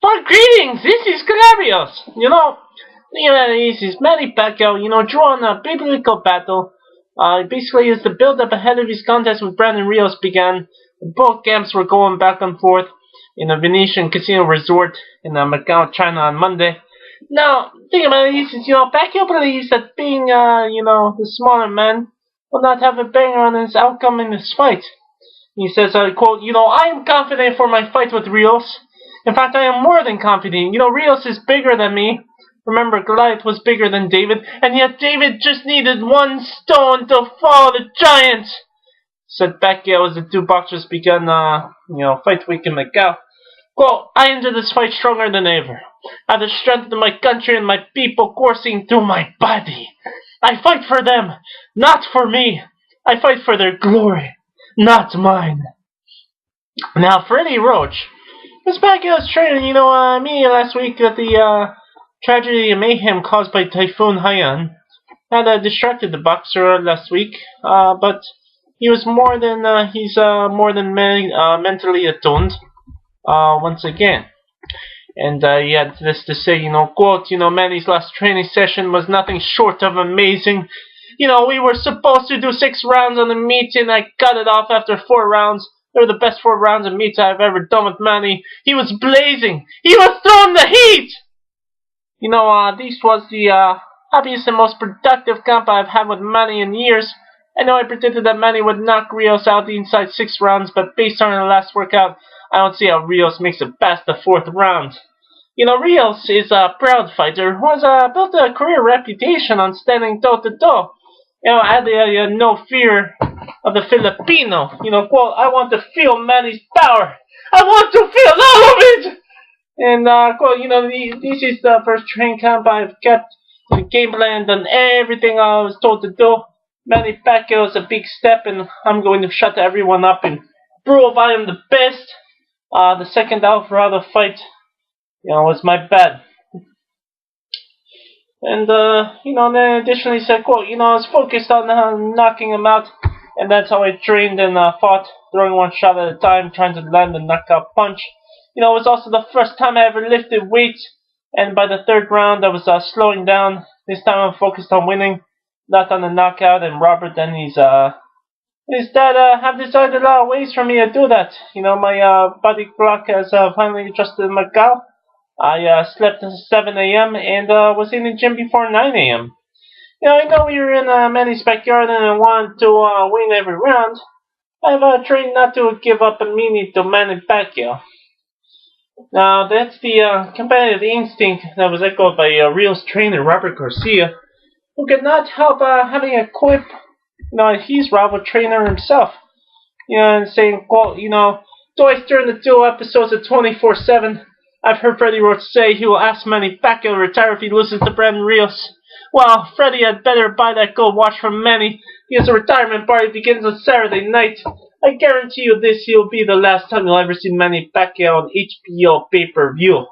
Well, greetings! This is Rios. This is Manny Pacquiao, drew on a biblical battle. Basically, as the build-up ahead of his contest with Brandon Rios began, both camps were going back and forth in a Venetian casino resort in Macau, China on Monday. Now, think about it, Pacquiao believes that being, the smaller man will not have a bearing on his outcome in this fight. He says, quote, I am confident for my fight with Rios. In fact, I am more than confident. Rios is bigger than me. Remember, Goliath was bigger than David, and yet David just needed one stone to fall the giant, said Pacquiao as the two boxers began, fight week in Macau. Quote, I enter this fight stronger than ever. I have the strength of my country and my people coursing through my body. I fight for them, not for me. I fight for their glory, not mine. Now, Freddie Roach, Miss Pacquiao's trainer, me last week at the tragedy and mayhem caused by Typhoon Haiyan had distracted the boxer last week, but he was more than mentally attuned once again. And he had this to say, quote, Manny's last training session was nothing short of amazing. We were supposed to do 6 rounds on the meet, and I cut it off after 4 rounds. They were the best 4 rounds of meets I've ever done with Manny. He was blazing. He was throwing the heat! This was the happiest and most productive camp I've had with Manny in years. I know I predicted that Manny would knock Rios out inside 6 rounds, but based on our last workout, I don't see how Rios makes it past the 4th round. Rios is a proud fighter who has built a career reputation on standing toe-to-toe. I had no fear of the Filipino. Quote, I want to feel Manny's power. I want to feel all of it! And, quote, this is the first training camp I've kept the game plan, done everything I was told to do. Manny Pacquiao is a big step, and I'm going to shut everyone up and prove I am the best. The second Alvarado fight, was my bad. And, then additionally said, quote, I was focused on knocking him out, and that's how I trained and fought, throwing one shot at a time, trying to land a knockout punch. It was also the first time I ever lifted weights, and by the 3rd round I was slowing down. This time I'm focused on winning, not on the knockout, and Robert and his dad have decided a lot of ways for me to do that. My body clock has finally adjusted in Macau. I slept at 7 a.m. and was in the gym before 9 a.m. I know we were in Manny's backyard and I wanted to win every round. I've trained not to give up immediately to Manny Pacquiao. Now, that's the competitive instinct that was echoed by Rios trainer Robert Garcia, who could not help having a quip, his rival trainer himself, and saying, quote, twice during the 2 episodes of 24/7, I've heard Freddie Roach say he will ask Manny Pacquiao to retire if he loses to Brandon Rios. Well, Freddie had better buy that gold watch from Manny, because the retirement party begins on Saturday night. I guarantee you this will be the last time you'll ever see Manny Pacquiao on HBO pay-per-view.